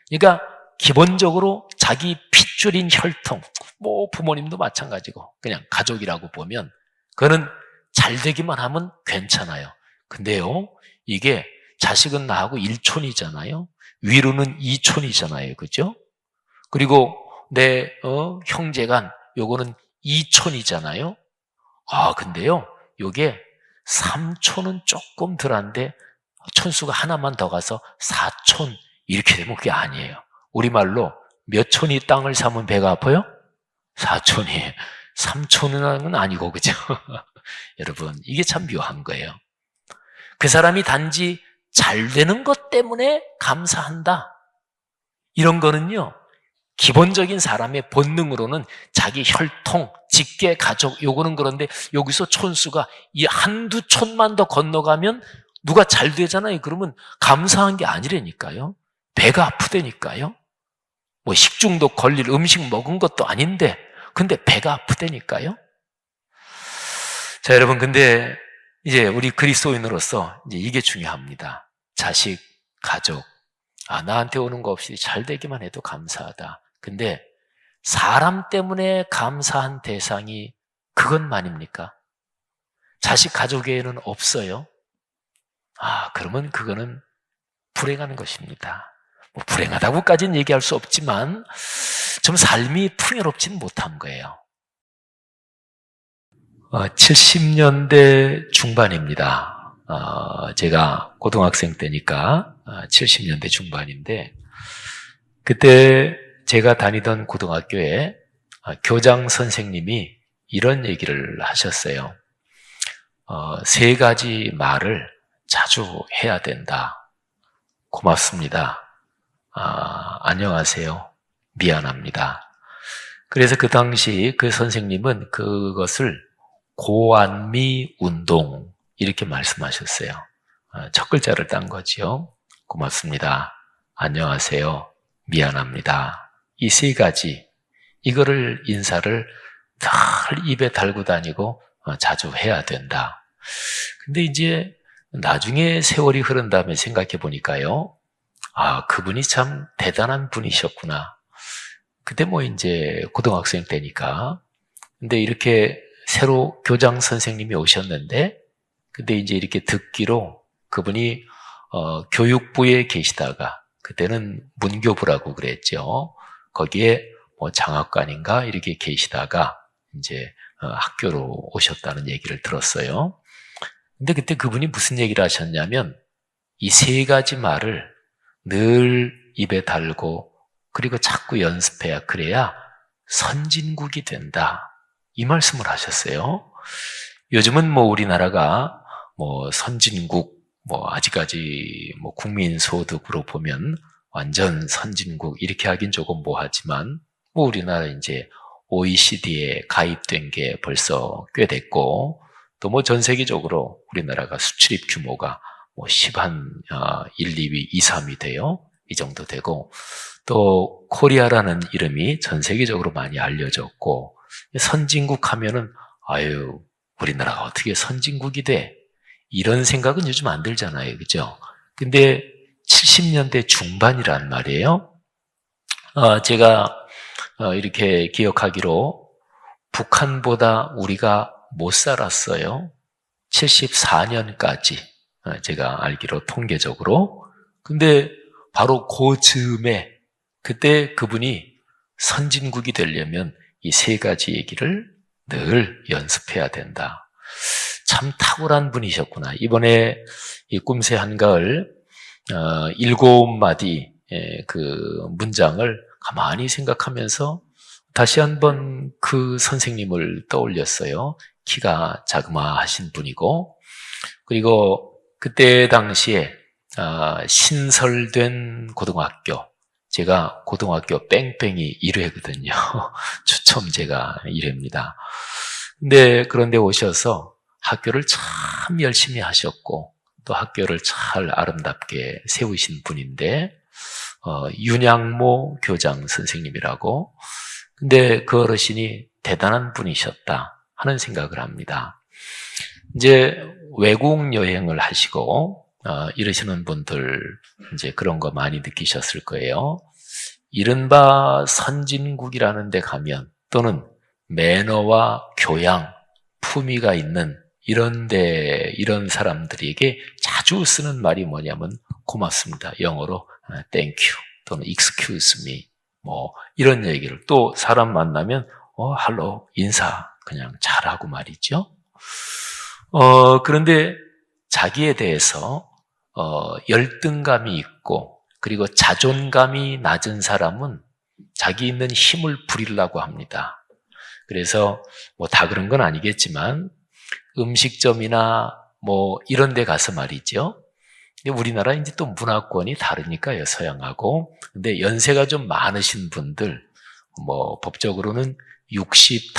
그러니까 기본적으로 자기 핏줄인 혈통, 뭐 부모님도 마찬가지고 그냥 가족이라고 보면 그거는 잘 되기만 하면 괜찮아요. 근데요, 이게 자식은 나하고 1촌이잖아요. 위로는 2촌이잖아요. 그죠? 그리고 내 형제간 요거는 2촌이잖아요. 근데요, 요게 3촌은 조금 덜한데 촌수가 하나만 더 가서 4촌 이렇게 되면 그게 아니에요. 우리말로 몇 촌이 땅을 사면 배가 아파요? 4촌이. 3촌은 아니고, 그죠? 여러분, 이게 참 묘한 거예요. 그 사람이 단지 잘 되는 것 때문에 감사한다. 이런 거는요, 기본적인 사람의 본능으로는 자기 혈통, 직계, 가족, 요거는 그런데 여기서 촌수가 이 한두 촌만 더 건너가면 누가 잘 되잖아요. 그러면 감사한 게 아니라니까요. 배가 아프다니까요. 뭐 식중독 걸릴 음식 먹은 것도 아닌데, 근데 배가 아프다니까요. 자, 여러분, 근데 이제 우리 그리스도인으로서 이제 이게 중요합니다. 자식, 가족. 나한테 오는 거 없이 잘 되기만 해도 감사하다. 근데 사람 때문에 감사한 대상이 그것만입니까? 자식, 가족에는 없어요? 그러면 그거는 불행한 것입니다. 뭐 불행하다고까지는 얘기할 수 없지만 좀 삶이 풍요롭지는 못한 거예요. 70년대 중반입니다. 제가 고등학생 때니까 70년대 중반인데 그때 제가 다니던 고등학교에 교장 선생님이 이런 얘기를 하셨어요. 3가지 말을 자주 해야 된다. 고맙습니다. 안녕하세요. 미안합니다. 그래서 그 당시 그 선생님은 그것을 고안미 운동 이렇게 말씀하셨어요. 첫 글자를 딴 거죠. 고맙습니다. 안녕하세요. 미안합니다. 이 3가지 이거를 인사를 늘 입에 달고 다니고 자주 해야 된다. 근데 이제 나중에 세월이 흐른 다음에 생각해 보니까요. 그분이 참 대단한 분이셨구나. 그때 뭐 이제 고등학생 때니까. 근데 이렇게 새로 교장 선생님이 오셨는데, 근데 이제 이렇게 듣기로 그분이 교육부에 계시다가 그때는 문교부라고 그랬죠. 거기에 뭐 장학관인가 이렇게 계시다가 이제 학교로 오셨다는 얘기를 들었어요. 근데 그때 그분이 무슨 얘기를 하셨냐면 이 3가지 말을 늘 입에 달고 그리고 자꾸 연습해야 그래야 선진국이 된다. 이 말씀을 하셨어요. 요즘은 뭐 우리나라가 뭐 선진국 뭐 아직까지 뭐 국민소득으로 보면 완전 선진국 이렇게 하긴 조금 뭐하지만 뭐 우리나라 이제 OECD에 가입된 게 벌써 꽤 됐고 또 뭐 전 세계적으로 우리나라가 수출입 규모가 뭐 1, 2위, 2, 3위 돼요. 이 정도 되고 또 코리아라는 이름이 전 세계적으로 많이 알려졌고 선진국 하면은 우리나라가 어떻게 선진국이 돼? 이런 생각은 요즘 안 들잖아요. 그죠? 근데 70년대 중반이란 말이에요. 제가 이렇게 기억하기로 북한보다 우리가 못 살았어요. 74년까지 제가 알기로 통계적으로. 근데 바로 그 즈음에 그때 그분이 선진국이 되려면 이 3가지 얘기를 늘 연습해야 된다. 참 탁월한 분이셨구나. 이번에 이 꿈새 한가을 7마디 그 문장을 가만히 생각하면서 다시 한번 그 선생님을 떠올렸어요. 키가 자그마하신 분이고 그리고 그때 당시에 신설된 고등학교 제가 고등학교 뺑뺑이 1회거든요. 추첨제가 1회입니다. 근데 그런데 오셔서 학교를 참 열심히 하셨고 또 학교를 잘 아름답게 세우신 분인데 윤양모 교장 선생님이라고 근데 그 어르신이 대단한 분이셨다 하는 생각을 합니다. 이제 외국 여행을 하시고 이러시는 분들 이제 그런 거 많이 느끼셨을 거예요. 이른바 선진국이라는 데 가면 또는 매너와 교양, 품위가 있는 이런 사람들에게 자주 쓰는 말이 뭐냐면 고맙습니다. 영어로 thank you 또는 excuse me 뭐 이런 얘기를 또 사람 만나면 hello 인사 그냥 잘하고 말이죠. 그런데 자기에 대해서 열등감이 있고 그리고 자존감이 낮은 사람은 자기 있는 힘을 부리려고 합니다. 그래서 뭐 다 그런 건 아니겠지만 음식점이나 뭐 이런 데 가서 말이죠. 우리나라 이제 또 문화권이 다르니까요, 서양하고. 근데 연세가 좀 많으신 분들, 뭐 법적으로는 65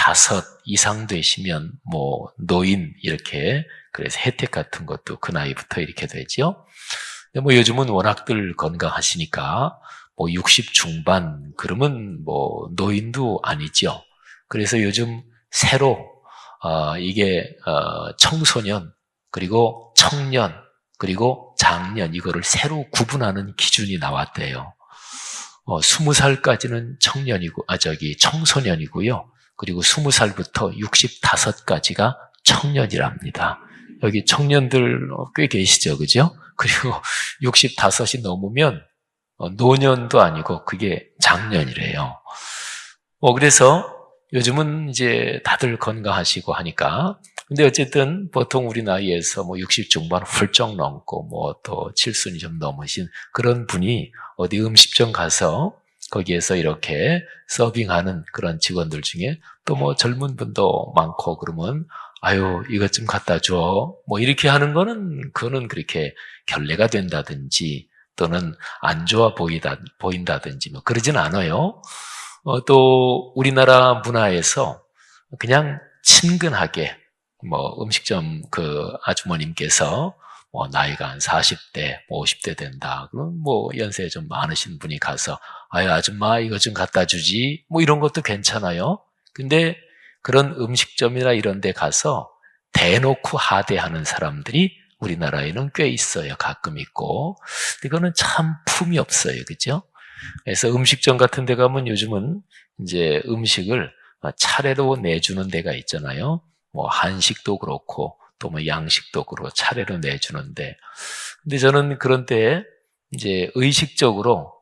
이상 되시면 뭐 노인 이렇게 그래서 혜택 같은 것도 그 나이부터 이렇게 되죠. 근데 뭐 요즘은 워낙들 건강하시니까 뭐 60 중반 그러면 뭐 노인도 아니죠. 그래서 요즘 새로 이게 청소년 그리고 청년 그리고 장년 이거를 새로 구분하는 기준이 나왔대요. 20살까지는 청소년이고요. 그리고 20살부터 65까지가 청년이랍니다. 여기 청년들 꽤 계시죠, 그죠? 그리고 65이 넘으면 노년도 아니고 그게 장년이래요. 그래서 요즘은 이제 다들 건강하시고 하니까 근데 어쨌든 보통 우리 나이에서 뭐 60 중반 훌쩍 넘고 뭐 또 7순이 좀 넘으신 그런 분이 어디 음식점 가서 거기에서 이렇게 서빙하는 그런 직원들 중에 또 뭐 젊은 분도 많고 그러면 아유 이것 좀 갖다 줘 뭐 이렇게 하는 거는 그거는 그렇게 결례가 된다든지 또는 안 좋아 보인다든지 뭐 그러진 않아요. 또 우리나라 문화에서 그냥 친근하게 뭐 음식점 그 아주머님께서 뭐 나이가 한 40대, 50대 된다. 그럼 뭐 연세 좀 많으신 분이 가서 아유 아줌마 이거 좀 갖다 주지. 뭐 이런 것도 괜찮아요. 근데 그런 음식점이나 이런 데 가서 대놓고 하대하는 사람들이 우리나라에는 꽤 있어요. 가끔 있고. 이거는 참 품이 없어요. 그죠? 그래서 음식점 같은 데 가면 요즘은 이제 음식을 차례로 내주는 데가 있잖아요. 뭐 한식도 그렇고 또 뭐 양식도 그렇고 차례로 내주는데 근데 저는 그런 때 이제 의식적으로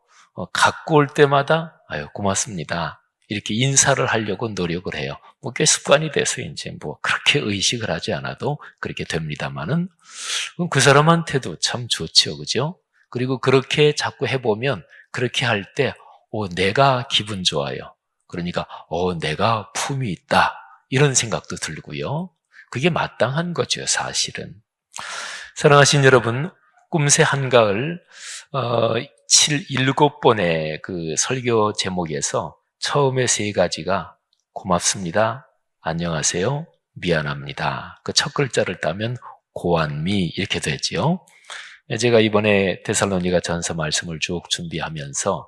갖고 올 때마다 아유 고맙습니다. 이렇게 인사를 하려고 노력을 해요. 뭐 꽤 습관이 돼서 이제 뭐 그렇게 의식을 하지 않아도 그렇게 됩니다만은 그 사람한테도 참 좋죠. 그죠? 그리고 그렇게 자꾸 해보면 그렇게 할 때, 내가 기분 좋아요. 그러니까, 내가 품이 있다. 이런 생각도 들고요. 그게 마땅한 거죠, 사실은. 사랑하신 여러분, 꿈새 한가을, 7번의 그 설교 제목에서 처음에 3가지가 고맙습니다. 안녕하세요. 미안합니다. 그 첫 글자를 따면 고안미 이렇게 되지요. 제가 이번에 데살로니가 전서 말씀을 쭉 준비하면서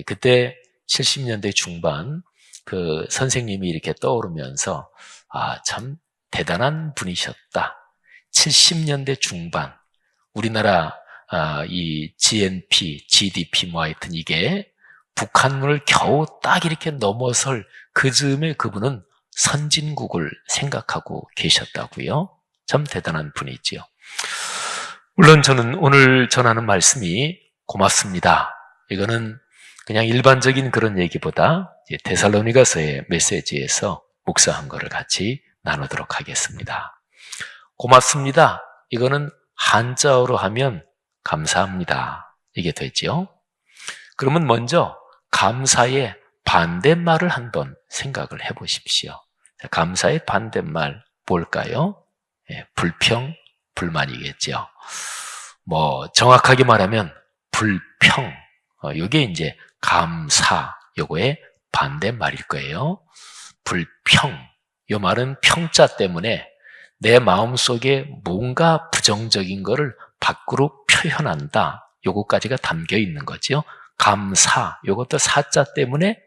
그때 70년대 중반 그 선생님이 이렇게 떠오르면서 참 대단한 분이셨다. 70년대 중반 우리나라 이 GNP, GDP 뭐 하여튼 이게 북한을 겨우 딱 이렇게 넘어설 그 즈음에 그분은 선진국을 생각하고 계셨다고요. 참 대단한 분이지요. 물론 저는 오늘 전하는 말씀이 고맙습니다. 이거는 그냥 일반적인 그런 얘기보다 데살로니가서의 메시지에서 묵상한 거를 같이 나누도록 하겠습니다. 고맙습니다. 이거는 한자어로 하면 감사합니다. 이게 되죠. 그러면 먼저 감사의 반대말을 한번 생각을 해보십시오. 감사의 반대말 뭘까요? 불평, 불만이겠죠. 뭐 정확하게 말하면 불평, 이게 이제 감사, 요거의 반대말일 거예요. 불평, 요 말은 평자 때문에 내 마음속에 뭔가 부정적인 거를 밖으로 표현한다. 요거까지가 담겨 있는 거죠. 감사, 요것도 사자 때문에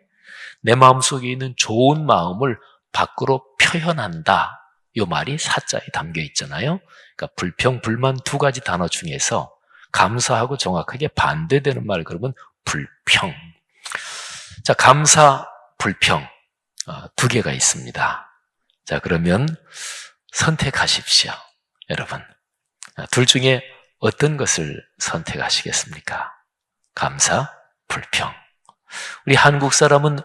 내 마음속에 있는 좋은 마음을 밖으로 표현한다. 요 말이 사자에 담겨 있잖아요. 그러니까 불평, 불만 2가지 단어 중에서 감사하고 정확하게 반대되는 말 그러면 불평. 자, 감사, 불평 두 개가 있습니다. 자, 그러면 선택하십시오. 여러분, 둘 중에 어떤 것을 선택하시겠습니까? 감사, 불평. 우리 한국 사람은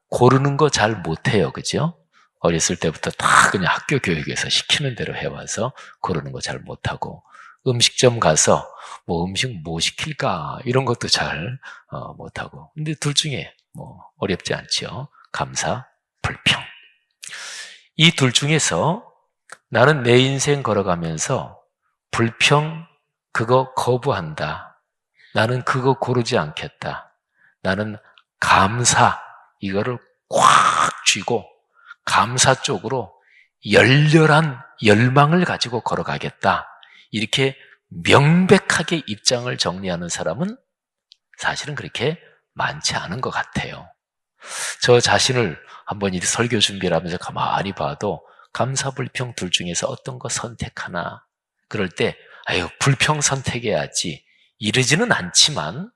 고르는 거 잘 못해요. 그죠? 어렸을 때부터 다 그냥 학교 교육에서 시키는 대로 해와서 고르는 거 잘 못하고, 음식점 가서 뭐 음식 뭐 시킬까 이런 것도 잘 못하고. 근데 둘 중에 뭐 어렵지 않죠. 감사, 불평. 이 둘 중에서 나는 내 인생 걸어가면서 불평 그거 거부한다. 나는 그거 고르지 않겠다. 나는 감사 이거를 꽉 쥐고 감사 쪽으로 열렬한 열망을 가지고 걸어가겠다. 이렇게 명백하게 입장을 정리하는 사람은 사실은 그렇게 많지 않은 것 같아요. 저 자신을 한번 이 설교 준비를 하면서 가만히 봐도 감사, 불평 둘 중에서 어떤 거 선택하나 그럴 때 아유 불평 선택해야지 이러지는 않지만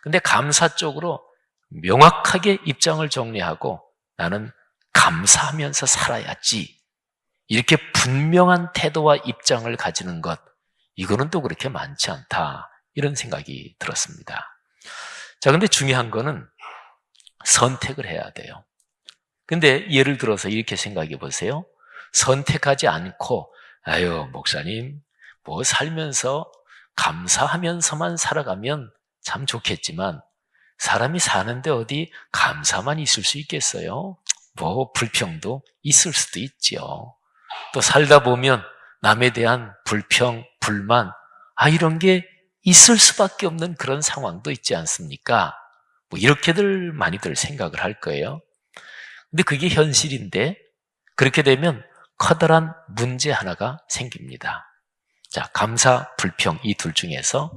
근데 감사 쪽으로 명확하게 입장을 정리하고 나는 감사하면서 살아야지 이렇게 분명한 태도와 입장을 가지는 것 이거는 또 그렇게 많지 않다 이런 생각이 들었습니다. 자, 근데 중요한 거는 선택을 해야 돼요. 근데 예를 들어서 이렇게 생각해 보세요. 선택하지 않고 아유 목사님 뭐 살면서 감사하면서만 살아가면 참 좋겠지만 사람이 사는데 어디 감사만 있을 수 있겠어요? 뭐 불평도 있을 수도 있죠. 또 살다 보면 남에 대한 불평, 불만 이런 게 있을 수밖에 없는 그런 상황도 있지 않습니까? 뭐 이렇게들 많이들 생각을 할 거예요. 근데 그게 현실인데 그렇게 되면 커다란 문제 하나가 생깁니다. 자, 감사, 불평 이 둘 중에서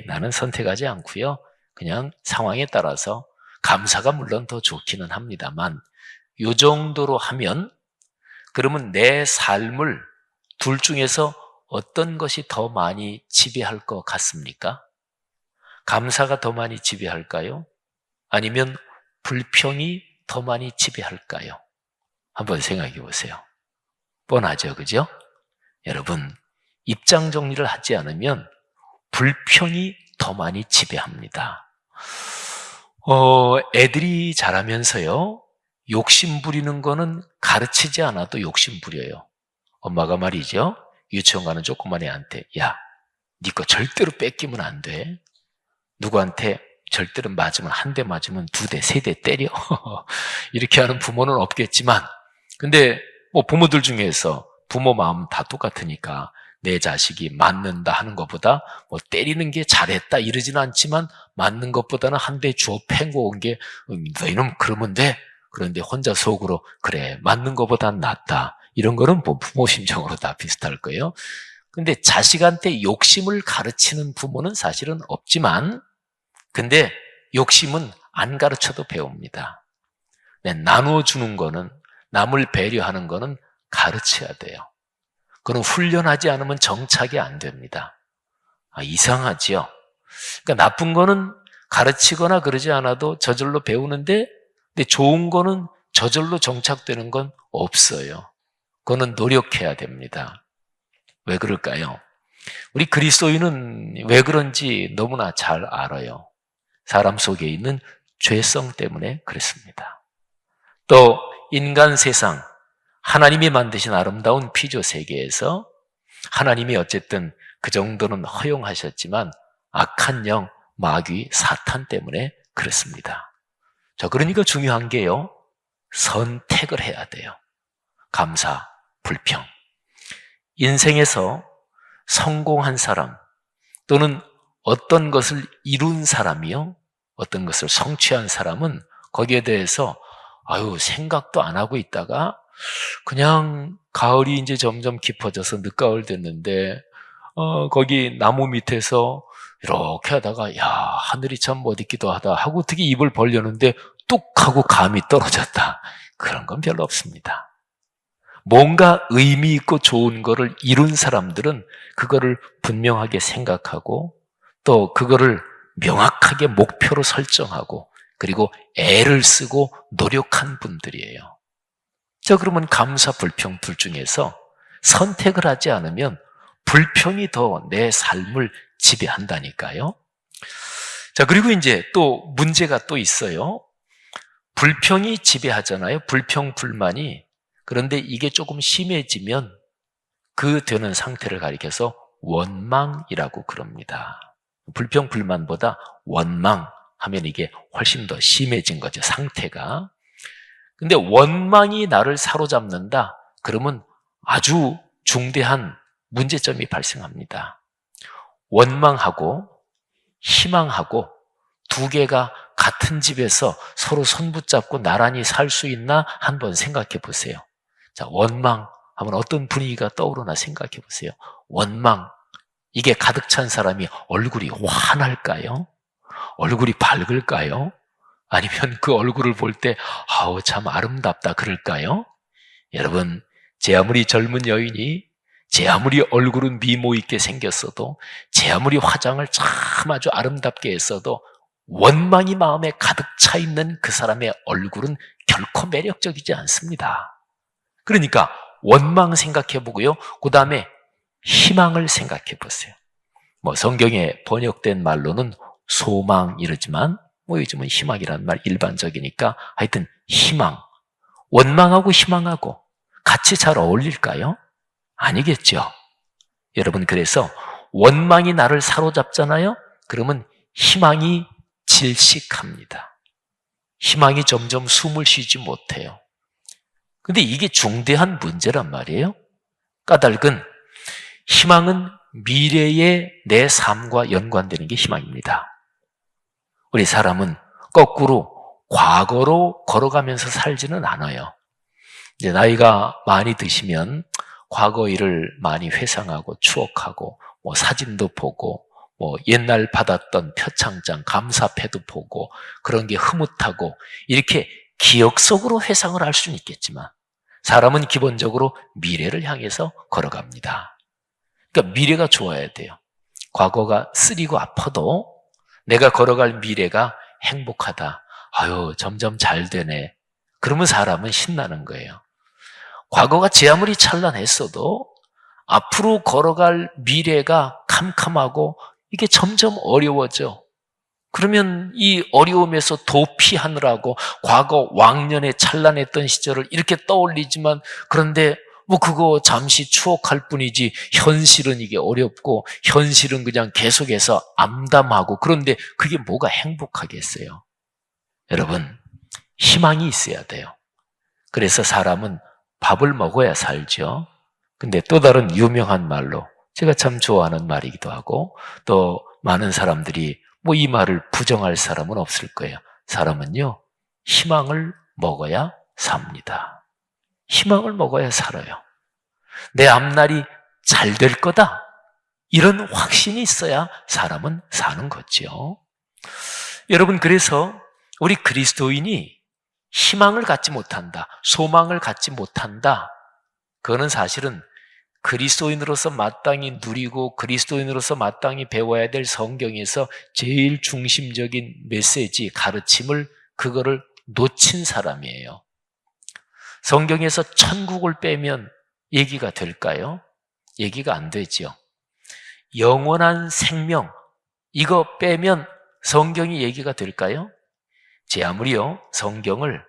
나는 선택하지 않고요. 그냥 상황에 따라서 감사가 물론 더 좋기는 합니다만 이 정도로 하면 그러면 내 삶을 둘 중에서 어떤 것이 더 많이 지배할 것 같습니까? 감사가 더 많이 지배할까요? 아니면 불평이 더 많이 지배할까요? 한번 생각해 보세요. 뻔하죠, 그죠? 여러분, 입장 정리를 하지 않으면 불평이 더 많이 지배합니다. 애들이 자라면서요, 욕심 부리는 거는 가르치지 않아도 욕심 부려요. 엄마가 말이죠, 유치원 가는 조그만 애한테, 야, 네 거 절대로 뺏기면 안 돼. 누구한테 절대로 맞으면 한 대 맞으면 2대, 3대 때려. 이렇게 하는 부모는 없겠지만, 근데 뭐 부모들 중에서 부모 마음 다 똑같으니까 내 자식이 맞는다 하는 것보다 뭐 때리는 게 잘했다 이러지는 않지만 맞는 것보다는 한 대 주워 패고 온 게 너희는 그러면 돼. 그런데 혼자 속으로 그래 맞는 것보단 낫다. 이런 거는 뭐 부모 심정으로 다 비슷할 거예요. 근데 자식한테 욕심을 가르치는 부모는 사실은 없지만 근데 욕심은 안 가르쳐도 배웁니다. 나눠주는 거는 남을 배려하는 거는 가르쳐야 돼요. 그건 훈련하지 않으면 정착이 안 됩니다. 이상하지요? 그러니까 나쁜 거는 가르치거나 그러지 않아도 저절로 배우는데 근데 좋은 거는 저절로 정착되는 건 없어요. 그거는 노력해야 됩니다. 왜 그럴까요? 우리 그리스도인은 왜 그런지 너무나 잘 알아요. 사람 속에 있는 죄성 때문에 그렇습니다. 또 인간 세상, 하나님이 만드신 아름다운 피조 세계에서 하나님이 어쨌든 그 정도는 허용하셨지만 악한 영, 마귀, 사탄 때문에 그렇습니다. 자, 그러니까 중요한 게요. 선택을 해야 돼요. 감사, 불평. 인생에서 성공한 사람 또는 어떤 것을 이룬 사람이요. 어떤 것을 성취한 사람은 거기에 대해서 생각도 안 하고 있다가 그냥 가을이 이제 점점 깊어져서 늦가을 됐는데 거기 나무 밑에서 이렇게 하다가 하늘이 참 멋있기도 하다 하고 어떻게 입을 벌렸는데 뚝 하고 감이 떨어졌다. 그런 건 별로 없습니다. 뭔가 의미 있고 좋은 거를 이룬 사람들은 그거를 분명하게 생각하고 또 그거를 명확하게 목표로 설정하고 그리고 애를 쓰고 노력한 분들이에요. 자, 그러면 감사, 불평 둘 중에서 선택을 하지 않으면 불평이 더 내 삶을 지배한다니까요. 자, 그리고 이제 또 문제가 또 있어요. 불평이 지배하잖아요. 불평, 불만이. 그런데 이게 조금 심해지면 그 되는 상태를 가리켜서 원망이라고 그럽니다. 불평, 불만보다 원망하면 이게 훨씬 더 심해진 거죠, 상태가. 근데 원망이 나를 사로잡는다? 그러면 아주 중대한 문제점이 발생합니다. 원망하고 희망하고 두 개가 같은 집에서 서로 손붙잡고 나란히 살 수 있나 한번 생각해 보세요. 자, 원망하면 어떤 분위기가 떠오르나 생각해 보세요. 원망, 이게 가득 찬 사람이 얼굴이 환할까요? 얼굴이 밝을까요? 아니면 그 얼굴을 볼 때 아우 참 아름답다 그럴까요? 여러분, 제 아무리 젊은 여인이, 제 아무리 얼굴은 미모 있게 생겼어도, 제 아무리 화장을 참 아주 아름답게 했어도 원망이 마음에 가득 차 있는 그 사람의 얼굴은 결코 매력적이지 않습니다. 그러니까 원망 생각해 보고요. 그 다음에 희망을 생각해 보세요. 뭐 성경에 번역된 말로는 소망 이러지만 뭐 요즘은 희망이라는 말 일반적이니까 하여튼 희망. 원망하고 희망하고 같이 잘 어울릴까요? 아니겠죠. 여러분, 그래서 원망이 나를 사로잡잖아요. 그러면 희망이 질식합니다. 희망이 점점 숨을 쉬지 못해요. 근데 이게 중대한 문제란 말이에요. 까닭은 희망은 미래의 내 삶과 연관되는 게 희망입니다. 우리 사람은 거꾸로 과거로 걸어가면서 살지는 않아요. 이제 나이가 많이 드시면 과거 일을 많이 회상하고 추억하고 뭐 사진도 보고 뭐 옛날 받았던 표창장, 감사패도 보고 그런 게 흐뭇하고 이렇게 기억 속으로 회상을 할 수는 있겠지만 사람은 기본적으로 미래를 향해서 걸어갑니다. 그러니까 미래가 좋아야 돼요. 과거가 쓰리고 아파도 내가 걸어갈 미래가 행복하다. 아유, 점점 잘 되네. 그러면 사람은 신나는 거예요. 과거가 제 아무리 찬란했어도 앞으로 걸어갈 미래가 캄캄하고 이게 점점 어려워져. 그러면 이 어려움에서 도피하느라고 과거 왕년에 찬란했던 시절을 이렇게 떠올리지만 그런데 뭐 그거 잠시 추억할 뿐이지 현실은 이게 어렵고 현실은 그냥 계속해서 암담하고 그런데 그게 뭐가 행복하겠어요? 여러분, 희망이 있어야 돼요. 그래서 사람은 밥을 먹어야 살죠. 근데 또 다른 유명한 말로 제가 참 좋아하는 말이기도 하고 또 많은 사람들이 뭐 이 말을 부정할 사람은 없을 거예요. 사람은요, 희망을 먹어야 삽니다. 희망을 먹어야 살아요. 내 앞날이 잘 될 거다. 이런 확신이 있어야 사람은 사는 거죠. 여러분, 그래서 우리 그리스도인이 희망을 갖지 못한다, 소망을 갖지 못한다. 그거는 사실은 그리스도인으로서 마땅히 누리고 그리스도인으로서 마땅히 배워야 될 성경에서 제일 중심적인 메시지, 가르침을 그거를 놓친 사람이에요. 성경에서 천국을 빼면 얘기가 될까요? 얘기가 안 되죠. 영원한 생명, 이거 빼면 성경이 얘기가 될까요? 제 아무리요, 성경을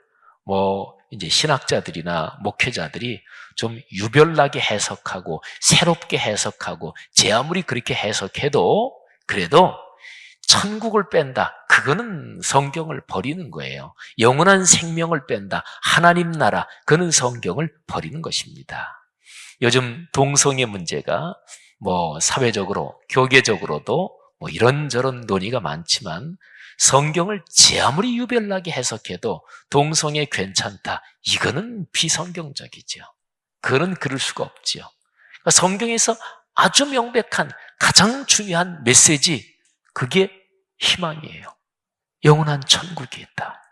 이제 신학자들이나 목회자들이 좀 유별나게 해석하고 새롭게 해석하고 제 아무리 그렇게 해석해도 그래도 천국을 뺀다. 그거는 성경을 버리는 거예요. 영원한 생명을 뺀다. 하나님 나라. 그는 성경을 버리는 것입니다. 요즘 동성애 문제가 사회적으로, 교계적으로도 이런저런 논의가 많지만 성경을 제 아무리 유별나게 해석해도 동성애 괜찮다. 이거는 비성경적이죠. 그거는 그럴 수가 없죠. 그러니까 성경에서 아주 명백한 가장 중요한 메시지, 그게 희망이에요. 영원한 천국이 있다.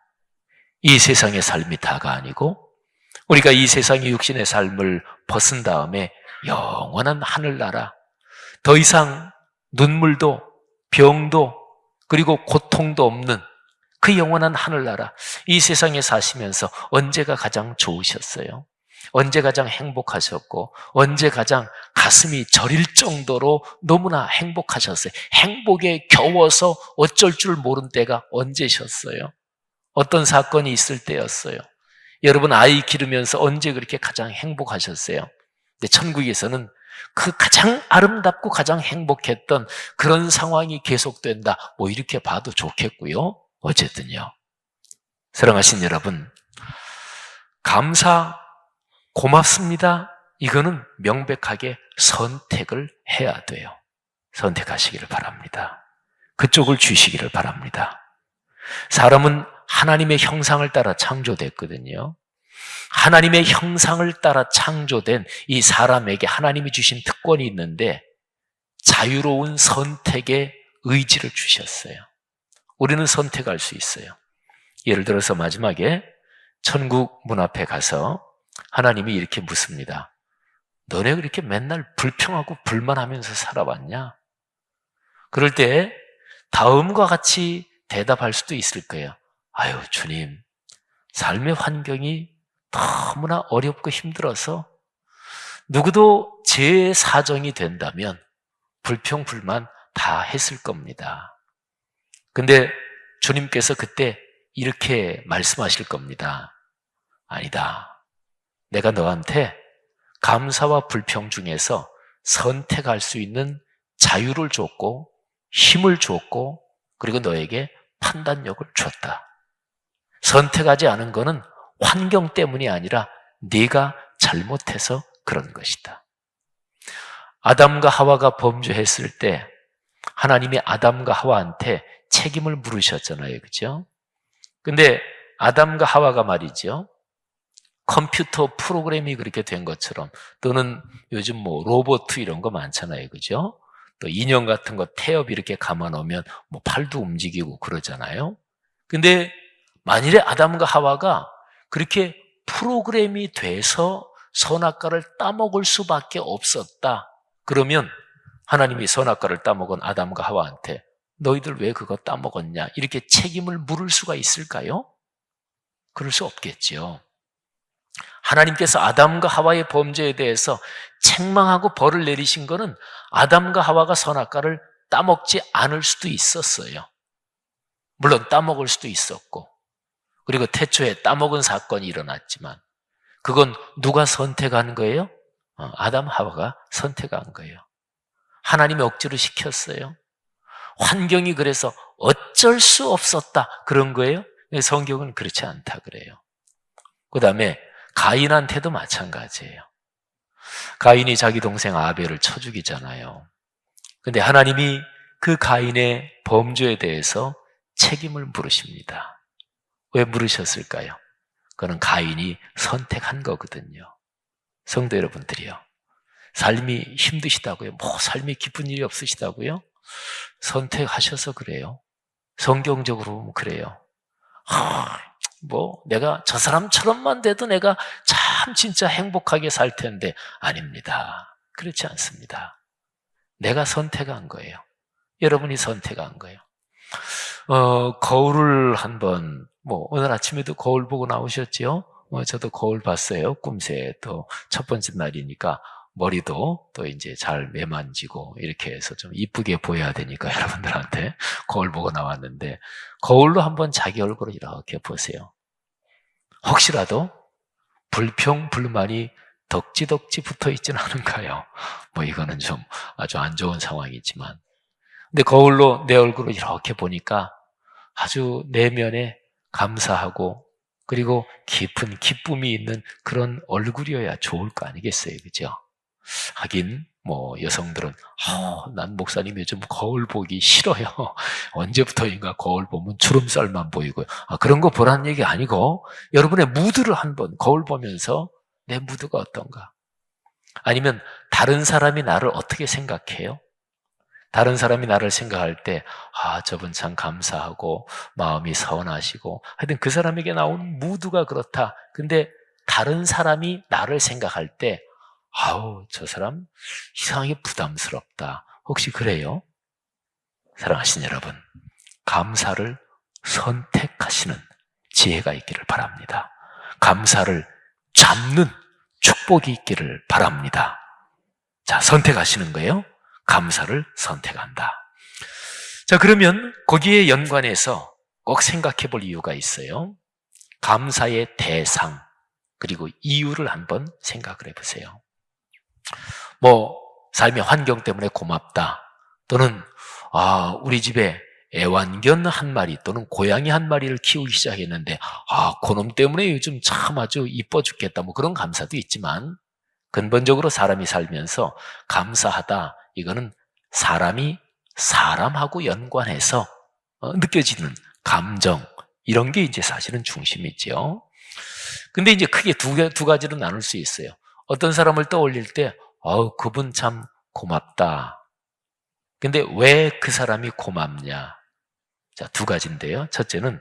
이 세상의 삶이 다가 아니고 우리가 이 세상의 육신의 삶을 벗은 다음에 영원한 하늘나라, 더 이상 눈물도 병도 그리고 고통도 없는 그 영원한 하늘나라, 이 세상에 사시면서 언제가 가장 좋으셨어요? 언제 가장 행복하셨고, 언제 가장 가슴이 저릴 정도로 너무나 행복하셨어요? 행복에 겨워서 어쩔 줄 모른 때가 언제셨어요? 어떤 사건이 있을 때였어요? 여러분 아이 기르면서 언제 그렇게 가장 행복하셨어요? 근데 천국에서는 그 가장 아름답고 가장 행복했던 그런 상황이 계속된다. 뭐 이렇게 봐도 좋겠고요. 어쨌든요. 사랑하신 여러분, 감사, 고맙습니다. 이거는 명백하게 선택을 해야 돼요. 선택하시기를 바랍니다. 그쪽을 주시기를 바랍니다. 사람은 하나님의 형상을 따라 창조됐거든요. 하나님의 형상을 따라 창조된 이 사람에게 하나님이 주신 특권이 있는데 자유로운 선택의 의지를 주셨어요. 우리는 선택할 수 있어요. 예를 들어서 마지막에 천국 문 앞에 가서 하나님이 이렇게 묻습니다. 너네 그렇게 맨날 불평하고 불만하면서 살아왔냐? 그럴 때 다음과 같이 대답할 수도 있을 거예요. 아유, 주님, 삶의 환경이 너무나 어렵고 힘들어서 누구도 제 사정이 된다면 불평, 불만 다 했을 겁니다. 근데 주님께서 그때 이렇게 말씀하실 겁니다. 아니다. 내가 너한테 감사와 불평 중에서 선택할 수 있는 자유를 줬고 힘을 줬고 그리고 너에게 판단력을 줬다. 선택하지 않은 거는 환경 때문이 아니라 네가 잘못해서 그런 것이다. 아담과 하와가 범죄했을 때 하나님이 아담과 하와한테 책임을 물으셨잖아요. 그죠? 근데 아담과 하와가 말이죠. 컴퓨터 프로그램이 그렇게 된 것처럼 또는 요즘 뭐 로봇 이런 거 많잖아요. 그죠? 또 인형 같은 거 태엽 이렇게 감아 놓으면 뭐 팔도 움직이고 그러잖아요. 근데 만일에 아담과 하와가 그렇게 프로그램이 돼서 선악과를 따먹을 수밖에 없었다. 그러면 하나님이 선악과를 따먹은 아담과 하와한테 너희들 왜 그거 따먹었냐? 이렇게 책임을 물을 수가 있을까요? 그럴 수 없겠지요. 하나님께서 아담과 하와의 범죄에 대해서 책망하고 벌을 내리신 것은 아담과 하와가 선악과를 따먹지 않을 수도 있었어요. 물론 따먹을 수도 있었고 그리고 태초에 따먹은 사건이 일어났지만 그건 누가 선택한 거예요? 아담 하와가 선택한 거예요. 하나님이 억지로 시켰어요. 환경이 그래서 어쩔 수 없었다 그런 거예요? 성경은 그렇지 않다 그래요. 그 다음에 가인한테도 마찬가지예요. 가인이 자기 동생 아벨을 쳐 죽이잖아요. 근데 하나님이 그 가인의 범죄에 대해서 책임을 물으십니다. 왜 물으셨을까요? 그건 가인이 선택한 거거든요. 성도 여러분들이요. 삶이 힘드시다고요? 뭐 삶이 기쁜 일이 없으시다고요? 선택하셔서 그래요. 성경적으로 그래요. 뭐 내가 저 사람처럼만 돼도 내가 참 진짜 행복하게 살 텐데 아닙니다. 그렇지 않습니다. 내가 선택한 거예요. 여러분이 선택한 거예요. 거울을 한번 오늘 아침에도 거울 보고 나오셨지요? 저도 거울 봤어요. 꿈새 또 첫 번째 날이니까 머리도 또 이제 잘 매만지고 이렇게 해서 좀 이쁘게 보여야 되니까 여러분들한테 거울 보고 나왔는데 거울로 한번 자기 얼굴을 이렇게 보세요. 혹시라도 불평, 불만이 덕지덕지 붙어 있지는 않은가요? 이거는 좀 아주 안 좋은 상황이지만 근데 거울로 내 얼굴을 이렇게 보니까 아주 내면에 감사하고 그리고 깊은 기쁨이 있는 그런 얼굴이어야 좋을 거 아니겠어요? 그죠? 하긴 여성들은 난 목사님 요즘 거울 보기 싫어요. 언제부터인가 거울 보면 주름살만 보이고요. 그런 거 보라는 얘기 아니고 여러분의 무드를 한번 거울 보면서 내 무드가 어떤가? 아니면 다른 사람이 나를 어떻게 생각해요? 다른 사람이 나를 생각할 때 저분 참 감사하고 마음이 선하시고 하여튼 그 사람에게 나온 무드가 그렇다. 근데 다른 사람이 나를 생각할 때 저 사람 이상하게 부담스럽다. 혹시 그래요? 사랑하신 여러분, 감사를 선택하시는 지혜가 있기를 바랍니다. 감사를 잡는 축복이 있기를 바랍니다. 자, 선택하시는 거예요. 감사를 선택한다. 자, 그러면 거기에 연관해서 꼭 생각해 볼 이유가 있어요. 감사의 대상, 그리고 이유를 한번 생각을 해보세요. 삶의 환경 때문에 고맙다. 또는, 우리 집에 애완견 한 마리 또는 고양이 한 마리를 키우기 시작했는데, 그놈 때문에 요즘 참 아주 이뻐 죽겠다. 그런 감사도 있지만, 근본적으로 사람이 살면서 감사하다. 이거는 사람이 사람하고 연관해서 느껴지는 감정, 이런 게 이제 사실은 중심이죠. 근데 이제 크게 두 가지로 나눌 수 있어요. 어떤 사람을 떠올릴 때, 그분 참 고맙다. 근데 왜 그 사람이 고맙냐? 자, 두 가지인데요. 첫째는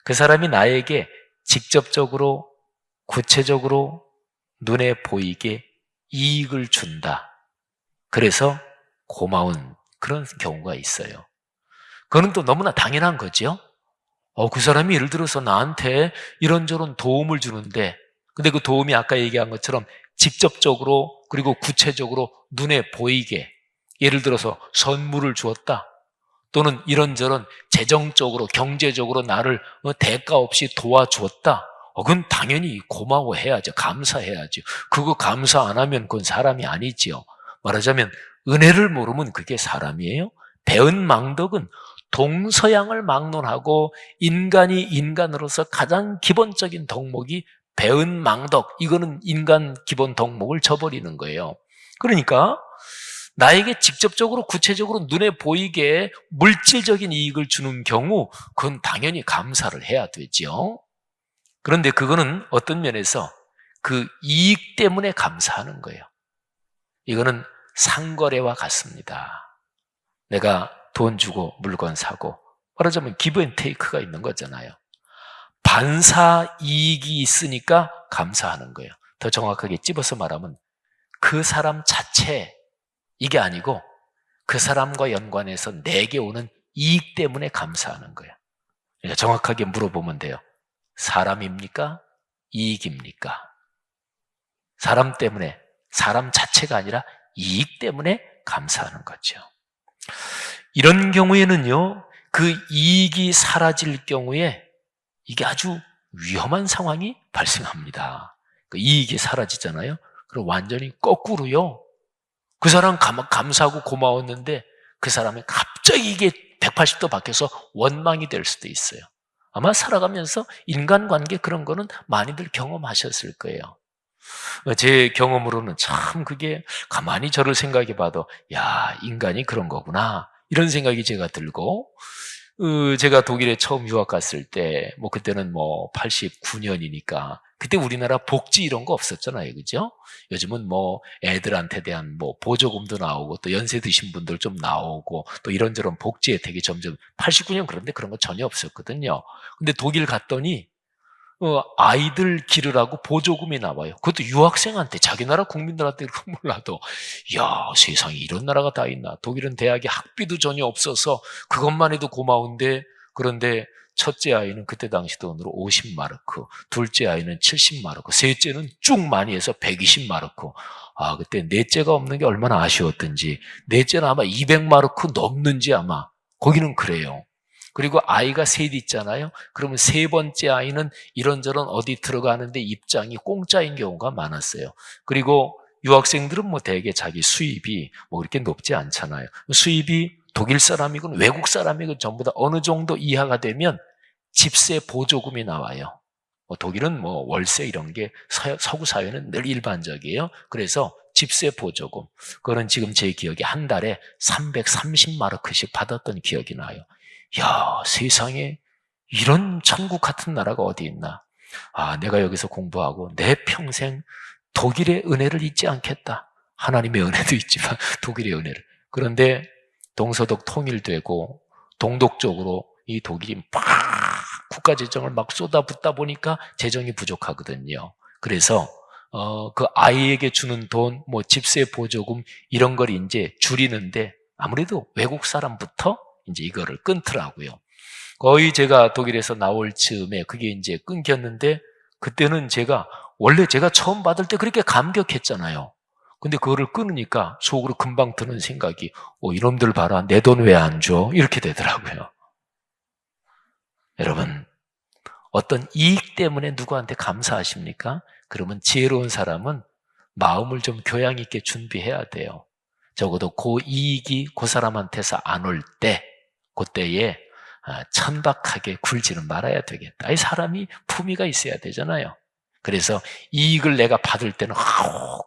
그 사람이 나에게 직접적으로, 구체적으로 눈에 보이게 이익을 준다. 그래서 고마운 그런 경우가 있어요. 그거는 또 너무나 당연한 거죠. 그 사람이 예를 들어서 나한테 이런저런 도움을 주는데, 근데 그 도움이 아까 얘기한 것처럼 직접적으로 그리고 구체적으로 눈에 보이게, 예를 들어서 선물을 주었다. 또는 이런저런 재정적으로, 경제적으로 나를 대가 없이 도와주었다. 그건 당연히 고마워해야죠. 감사해야죠. 그거 감사 안 하면 그건 사람이 아니지요. 말하자면 은혜를 모르면 그게 사람이에요. 배은망덕은 동서양을 막론하고 인간이 인간으로서 가장 기본적인 덕목이 배은망덕. 이거는 인간 기본 덕목을 저버리는 거예요. 그러니까 나에게 직접적으로 구체적으로 눈에 보이게 물질적인 이익을 주는 경우 그건 당연히 감사를 해야 되죠. 그런데 그거는 어떤 면에서 그 이익 때문에 감사하는 거예요. 이거는 상거래와 같습니다. 내가 돈 주고 물건 사고, 말하자면 기브 앤 테이크가 있는 거잖아요. 반사 이익이 있으니까 감사하는 거예요. 더 정확하게 찝어서 말하면 그 사람 자체, 이게 아니고 그 사람과 연관해서 내게 오는 이익 때문에 감사하는 거예요. 그러니까 정확하게 물어보면 돼요. 사람입니까? 이익입니까? 사람 때문에, 사람 자체가 아니라 이익 때문에 감사하는 거죠. 이런 경우에는요, 그 이익이 사라질 경우에 이게 아주 위험한 상황이 발생합니다. 그 이익이 사라지잖아요. 그럼 완전히 거꾸로요. 그 사람 감사하고 고마웠는데 그 사람이 갑자기 이게 180도 바뀌어서 원망이 될 수도 있어요. 아마 살아가면서 인간관계 그런 거는 많이들 경험하셨을 거예요. 제 경험으로는 참 그게 가만히 저를 생각해 봐도 인간이 그런 거구나 이런 생각이 제가 들고, 제가 독일에 처음 유학 갔을 때 그때는 89년이니까 그때 우리나라 복지 이런 거 없었잖아요. 그죠? 요즘은 애들한테 대한 보조금도 나오고 또 연세 드신 분들 좀 나오고 또 이런저런 복지 혜택이 점점, 89년 그런데 그런 거 전혀 없었거든요. 근데 독일 갔더니 아이들 기르라고 보조금이 나와요. 그것도 유학생한테, 자기 나라 국민들한테 이렇게 몰라도, 세상에 이런 나라가 다 있나. 독일은 대학에 학비도 전혀 없어서 그것만 해도 고마운데, 그런데 첫째 아이는 그때 당시 돈으로 50마르크, 둘째 아이는 70마르크, 셋째는 쭉 많이 해서 120마르크. 그때 넷째가 없는 게 얼마나 아쉬웠던지, 넷째는 아마 200마르크 넘는지 아마, 거기는 그래요. 그리고 아이가 셋 있잖아요. 그러면 세 번째 아이는 이런저런 어디 들어가는데 입장이 공짜인 경우가 많았어요. 그리고 유학생들은 대개 자기 수입이 그렇게 높지 않잖아요. 수입이 독일 사람이건 외국 사람이건 전부 다 어느 정도 이하가 되면 집세 보조금이 나와요. 독일은 월세 이런 게 서구 사회는 늘 일반적이에요. 그래서 집세 보조금, 그거는 지금 제 기억에 한 달에 330마르크씩 받았던 기억이 나요. 세상에 이런 천국 같은 나라가 어디 있나. 내가 여기서 공부하고 내 평생 독일의 은혜를 잊지 않겠다. 하나님의 은혜도 있지만 독일의 은혜를. 그런데 동서독 통일되고 동독적으로 이 독일이 막 국가재정을 막 쏟아붓다 보니까 재정이 부족하거든요. 그래서 그 아이에게 주는 돈, 집세 보조금 이런 걸 이제 줄이는데 아무래도 외국 사람부터 이제 이거를 끊더라고요. 거의 제가 독일에서 나올 즈음에 그게 이제 끊겼는데, 그때는 원래 제가 처음 받을 때 그렇게 감격했잖아요. 근데 그거를 끊으니까 속으로 금방 드는 생각이, 이놈들 봐라, 내 돈 왜 안 줘? 이렇게 되더라고요. 여러분, 어떤 이익 때문에 누구한테 감사하십니까? 그러면 지혜로운 사람은 마음을 좀 교양 있게 준비해야 돼요. 적어도 그 이익이 그 사람한테서 안 올 때, 그때에 천박하게 굴지는 말아야 되겠다. 이 사람이 품위가 있어야 되잖아요. 그래서 이익을 내가 받을 때는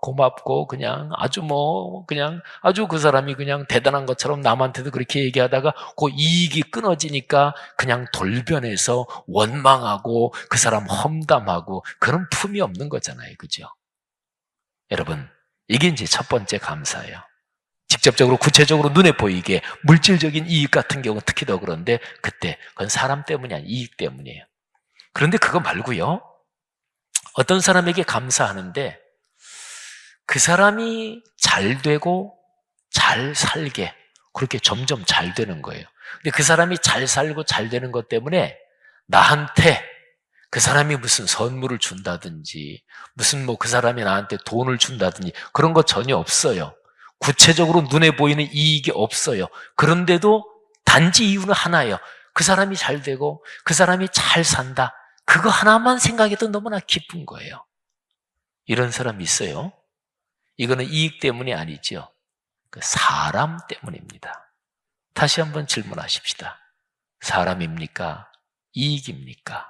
고맙고 그냥 아주 그 사람이 그냥 대단한 것처럼 남한테도 그렇게 얘기하다가 그 이익이 끊어지니까 그냥 돌변해서 원망하고 그 사람 험담하고 그런 품이 없는 거잖아요. 그죠? 여러분, 이게 이제 첫 번째 감사예요. 직접적으로 구체적으로 눈에 보이게 물질적인 이익 같은 경우는 특히 더 그런데 그때 그건 사람 때문이 아니라 이익 때문이에요. 그런데 그거 말고요. 어떤 사람에게 감사하는데 그 사람이 잘 되고 잘 살게 그렇게 점점 잘 되는 거예요. 근데 그 사람이 잘 살고 잘 되는 것 때문에 나한테 그 사람이 무슨 선물을 준다든지 무슨 그 사람이 나한테 돈을 준다든지 그런 거 전혀 없어요. 구체적으로 눈에 보이는 이익이 없어요. 그런데도 단지 이유는 하나예요. 그 사람이 잘 되고 그 사람이 잘 산다. 그거 하나만 생각해도 너무나 기쁜 거예요. 이런 사람이 있어요. 이거는 이익 때문이 아니죠. 그 사람 때문입니다. 다시 한번 질문하십시다. 사람입니까? 이익입니까?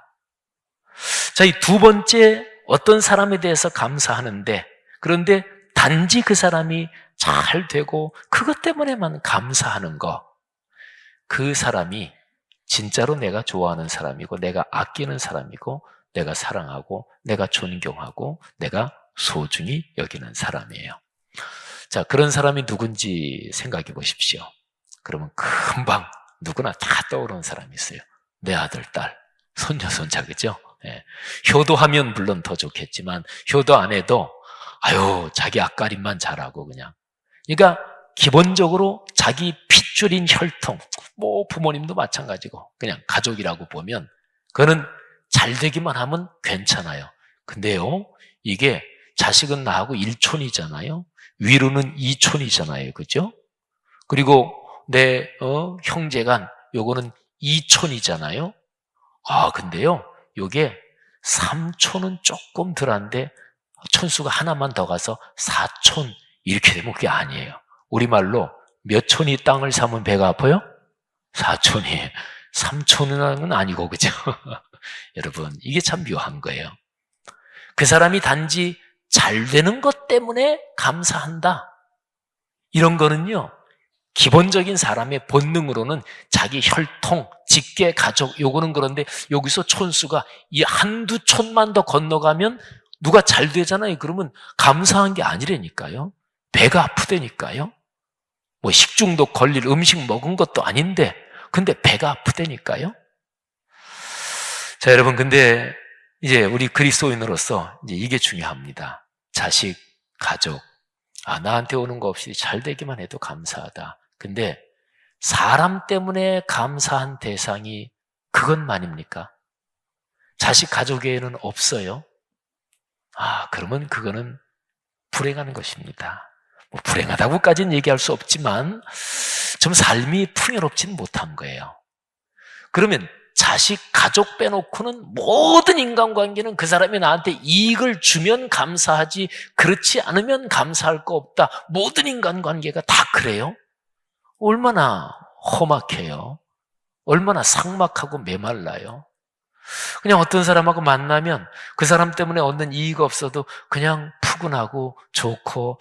자, 이 두 번째, 어떤 사람에 대해서 감사하는데 그런데 단지 그 사람이 잘 되고 그것 때문에만 감사하는 거, 그 사람이 진짜로 내가 좋아하는 사람이고 내가 아끼는 사람이고 내가 사랑하고 내가 존경하고 내가 소중히 여기는 사람이에요. 자, 그런 사람이 누군지 생각해 보십시오. 그러면 금방 누구나 다 떠오르는 사람이 있어요. 내 아들, 딸, 손녀, 손자, 그죠? 예. 효도하면 물론 더 좋겠지만 효도 안 해도 자기 앞가림만 잘하고 그냥. 그러니까 기본적으로 자기 핏줄인 혈통, 부모님도 마찬가지고 그냥 가족이라고 보면 그거는 잘 되기만 하면 괜찮아요. 근데요, 이게 자식은 나하고 1촌이잖아요. 위로는 2촌이잖아요. 그죠? 그리고 내 형제간 요거는 2촌이잖아요. 근데요, 요게 3촌은 조금 덜한데 촌수가 하나만 더 가서 4촌 이렇게 되면 그게 아니에요. 우리말로 몇 촌이 땅을 사면 배가 아파요? 4촌이. 3촌은 아니고, 그죠? 여러분, 이게 참 묘한 거예요. 그 사람이 단지 잘 되는 것 때문에 감사한다. 이런 거는요, 기본적인 사람의 본능으로는 자기 혈통, 직계, 가족, 요거는 그런데 여기서 촌수가 이 한두 촌만 더 건너가면 누가 잘 되잖아요. 그러면 감사한 게 아니라니까요. 배가 아프다니까요. 식중독 걸릴 음식 먹은 것도 아닌데, 근데 배가 아프다니까요. 자, 여러분, 근데 이제 우리 그리스도인으로서 이제 이게 중요합니다. 자식, 가족, 나한테 오는 거 없이 잘 되기만 해도 감사하다. 근데 사람 때문에 감사한 대상이 그것만입니까? 자식, 가족에는 없어요? 그러면 그거는 불행한 것입니다. 불행하다고까지는 얘기할 수 없지만 좀 삶이 풍요롭지는 못한 거예요. 그러면 자식, 가족 빼놓고는 모든 인간관계는 그 사람이 나한테 이익을 주면 감사하지 그렇지 않으면 감사할 거 없다. 모든 인간관계가 다 그래요? 얼마나 험악해요. 얼마나 삭막하고 메말라요. 그냥 어떤 사람하고 만나면 그 사람 때문에 얻는 이익 없어도 그냥 푸근하고 좋고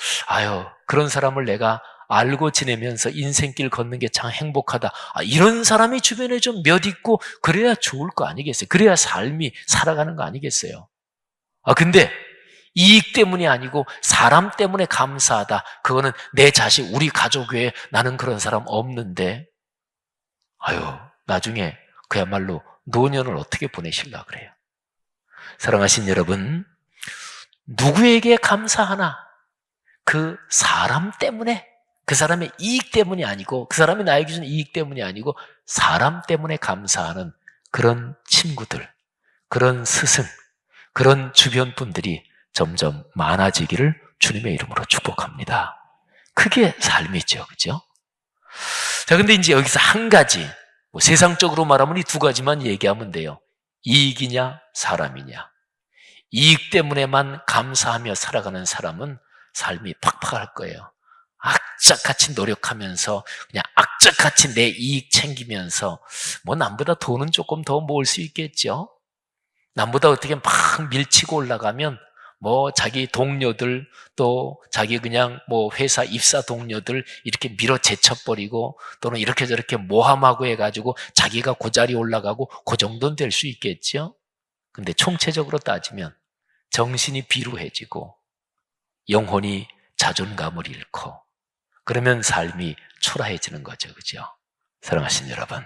그런 사람을 내가 알고 지내면서 인생길 걷는 게 참 행복하다. 이런 사람이 주변에 좀 몇 있고 그래야 좋을 거 아니겠어요? 그래야 삶이 살아가는 거 아니겠어요? 근데 이익 때문이 아니고 사람 때문에 감사하다. 그거는 내 자식, 우리 가족 외에 나는 그런 사람 없는데 나중에 그야말로 노년을 어떻게 보내실라 그래요? 사랑하신 여러분, 누구에게 감사하나? 그 사람 때문에 그 사람의 이익 때문이 아니고, 그 사람이 나에게 주는 이익 때문이 아니고 사람 때문에 감사하는 그런 친구들, 그런 스승, 그런 주변 분들이 점점 많아지기를 주님의 이름으로 축복합니다. 그게 삶이죠. 그죠? 자, 근데 이제 여기서 한 가지, 세상적으로 말하면 이 두 가지만 얘기하면 돼요. 이익이냐, 사람이냐. 이익 때문에만 감사하며 살아가는 사람은 삶이 팍팍할 거예요. 악착같이 노력하면서 그냥 악착같이 내 이익 챙기면서 남보다 돈은 조금 더 모을 수 있겠죠. 남보다 어떻게 막 밀치고 올라가면 자기 동료들 또 자기 그냥 회사 입사 동료들 이렇게 밀어 제쳐버리고 또는 이렇게 저렇게 모함하고 해가지고 자기가 그 자리에 올라가고 그 정도는 될 수 있겠죠. 근데 총체적으로 따지면 정신이 비루해지고 영혼이 자존감을 잃고 그러면 삶이 초라해지는 거죠. 그죠? 사랑하시는 여러분.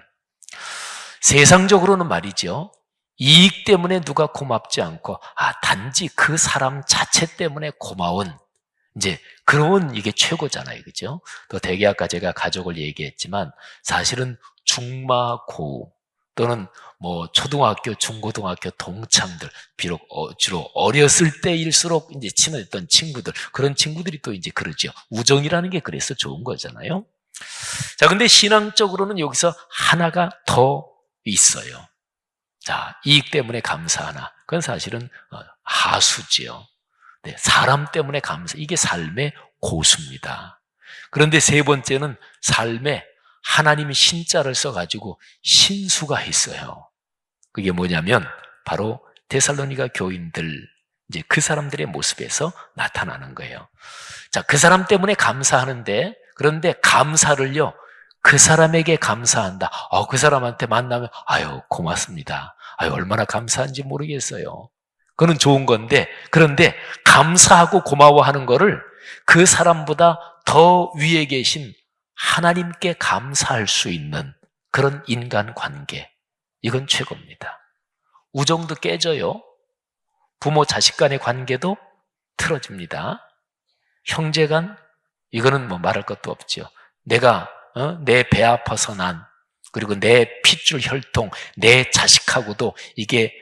세상적으로는 말이죠. 이익 때문에 누가 고맙지 않고, 단지 그 사람 자체 때문에 고마운, 이제, 그런 이게 최고잖아요. 그죠? 또 대개 아까 제가 가족을 얘기했지만, 사실은 중마고, 또는 초등학교, 중고등학교 동창들, 비록 주로 어렸을 때일수록 이제 친했던 친구들, 그런 친구들이 또 이제 그러죠. 우정이라는 게 그래서 좋은 거잖아요. 자, 근데 신앙적으로는 여기서 하나가 더 있어요. 자, 이익 때문에 감사하나. 그건 사실은 하수지요. 네, 사람 때문에 감사. 이게 삶의 고수입니다. 그런데 세 번째는 삶에 하나님이 신자를 써가지고 신수가 있어요. 그게 뭐냐면 바로 데살로니가 교인들, 이제 그 사람들의 모습에서 나타나는 거예요. 자, 그 사람 때문에 감사하는데, 그런데 감사를요, 그 사람에게 감사한다. 그 사람한테 만나면, 고맙습니다. 얼마나 감사한지 모르겠어요. 그거는 좋은 건데, 그런데 감사하고 고마워하는 거를 그 사람보다 더 위에 계신 하나님께 감사할 수 있는 그런 인간관계, 이건 최고입니다. 우정도 깨져요. 부모 자식 간의 관계도 틀어집니다. 형제간, 이거는 말할 것도 없죠. 내가 내 배 아파서 난, 그리고 내 핏줄 혈통, 내 자식하고도 이게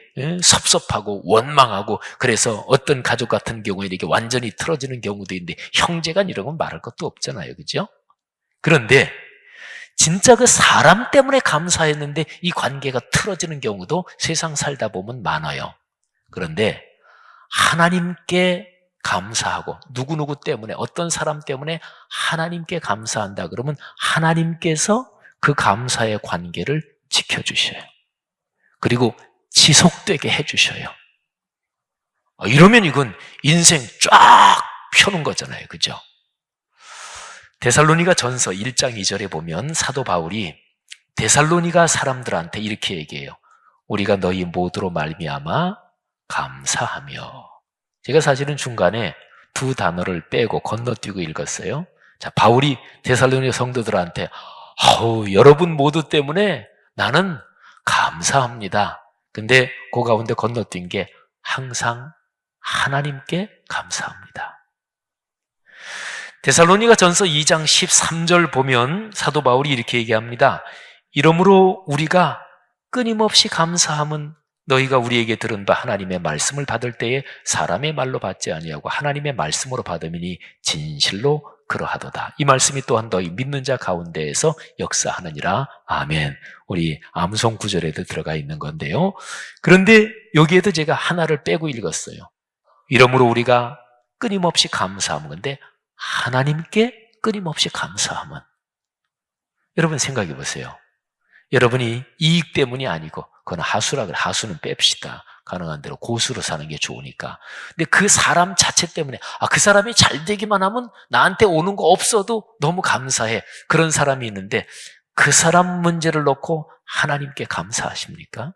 섭섭하고 원망하고, 그래서 어떤 가족 같은 경우에 이렇게 완전히 틀어지는 경우도 있는데, 형제간 이런 건 말할 것도 없잖아요. 그죠? 그런데 진짜 그 사람 때문에 감사했는데 이 관계가 틀어지는 경우도 세상 살다 보면 많아요. 그런데 하나님께 감사하고 누구누구 때문에, 어떤 사람 때문에 하나님께 감사한다 그러면 하나님께서 그 감사의 관계를 지켜주셔요. 그리고 지속되게 해주셔요. 이러면 이건 인생 쫙 펴는 거잖아요. 그죠? 데살로니가 전서 1장 2절에 보면 사도 바울이 데살로니가 사람들한테 이렇게 얘기해요. 우리가 너희 모두로 말미암아 감사하며. 제가 사실은 중간에 두 단어를 빼고 건너뛰고 읽었어요. 자, 바울이 데살로니가 성도들한테 여러분 모두 때문에 나는 감사합니다. 근데 그 가운데 건너뛴 게 항상 하나님께 감사합니다. 데살로니가 전서 2장 13절 보면 사도 바울이 이렇게 얘기합니다. 이러므로 우리가 끊임없이 감사함은 너희가 우리에게 들은 바 하나님의 말씀을 받을 때에 사람의 말로 받지 아니하고 하나님의 말씀으로 받음이니 진실로 그러하도다. 이 말씀이 또한 너희 믿는 자 가운데에서 역사하느니라. 아멘. 우리 암송 구절에도 들어가 있는 건데요. 그런데 여기에도 제가 하나를 빼고 읽었어요. 이러므로 우리가 끊임없이 감사함은, 건데 하나님께 끊임없이 감사함은, 여러분 생각해 보세요. 여러분이 이익 때문이 아니고, 그건 하수라 그래. 하수는 뺍시다. 가능한 대로 고수로 사는 게 좋으니까. 근데 그 사람 자체 때문에, 그 사람이 잘 되기만 하면 나한테 오는 거 없어도 너무 감사해. 그런 사람이 있는데 그 사람 문제를 놓고 하나님께 감사하십니까?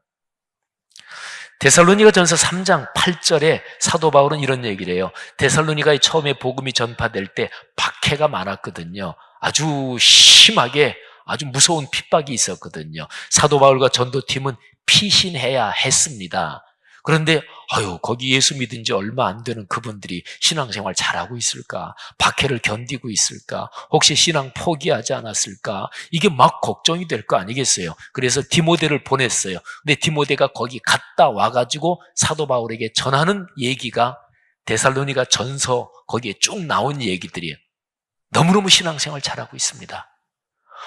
데살로니가 전서 3장 8절에 사도 바울은 이런 얘기를 해요. 데살로니가에 처음에 복음이 전파될 때 박해가 많았거든요. 아주 심하게 아주 무서운 핍박이 있었거든요. 사도 바울과 전도팀은 피신해야 했습니다. 그런데 거기 예수 믿은 지 얼마 안 되는 그분들이 신앙생활 잘하고 있을까? 박해를 견디고 있을까? 혹시 신앙 포기하지 않았을까? 이게 막 걱정이 될 거 아니겠어요? 그래서 디모데를 보냈어요. 근데 디모데가 거기 갔다 와가지고 사도 바울에게 전하는 얘기가 데살로니가 전서 거기에 쭉 나온 얘기들이에요. 너무너무 신앙생활 잘하고 있습니다.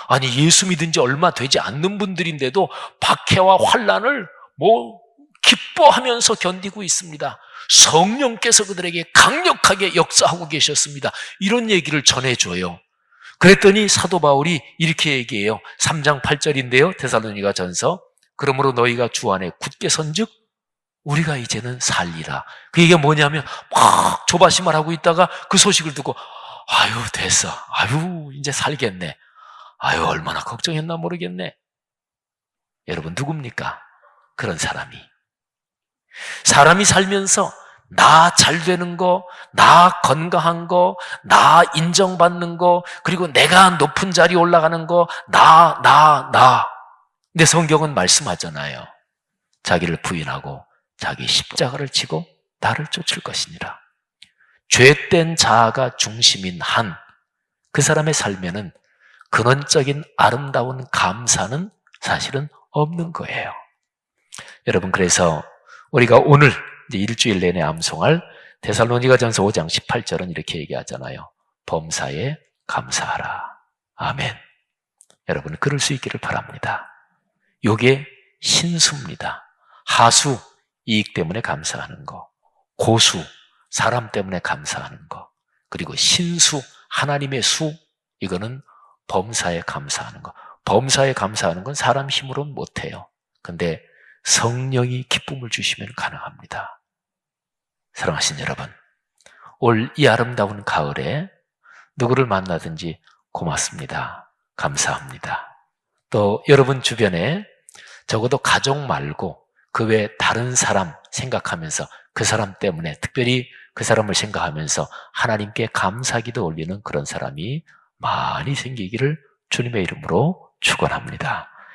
아니, 예수 믿은 지 얼마 되지 않는 분들인데도 박해와 환난을 기뻐하면서 견디고 있습니다. 성령께서 그들에게 강력하게 역사하고 계셨습니다. 이런 얘기를 전해줘요. 그랬더니 사도 바울이 이렇게 얘기해요. 3장 8절인데요. 데살로니가 전서. 그러므로 너희가 주 안에 굳게 선즉 우리가 이제는 살리라. 그 얘기가 뭐냐면 막 조바심을 하고 있다가 그 소식을 듣고 됐어. 이제 살겠네. 얼마나 걱정했나 모르겠네. 여러분, 누굽니까? 그런 사람이 살면서 나 잘 되는 거, 나 건강한 거, 나 인정받는 거, 그리고 내가 높은 자리에 올라가는 거, 나. 근데 성경은 말씀하잖아요. 자기를 부인하고 자기 십자가를 지고 나를 쫓을 것이니라. 죄된 자아가 중심인 한 그 사람의 삶에는 근원적인 아름다운 감사는 사실은 없는 거예요. 여러분, 그래서 우리가 오늘 이제 일주일 내내 암송할 데살로니가전서 5장 18절은 이렇게 얘기하잖아요. 범사에 감사하라. 아멘. 여러분, 그럴 수 있기를 바랍니다. 요게 신수입니다. 하수, 이익 때문에 감사하는 거. 고수, 사람 때문에 감사하는 거. 그리고 신수, 하나님의 수, 이거는 범사에 감사하는 거. 범사에 감사하는 건 사람 힘으로는 못해요. 근데 성령이 기쁨을 주시면 가능합니다. 사랑하신 여러분, 올 이 아름다운 가을에 누구를 만나든지 고맙습니다. 감사합니다. 또 여러분 주변에 적어도 가족 말고 그 외 다른 사람 생각하면서 그 사람 때문에 특별히 그 사람을 생각하면서 하나님께 감사기도 올리는 그런 사람이 많이 생기기를 주님의 이름으로 축원합니다.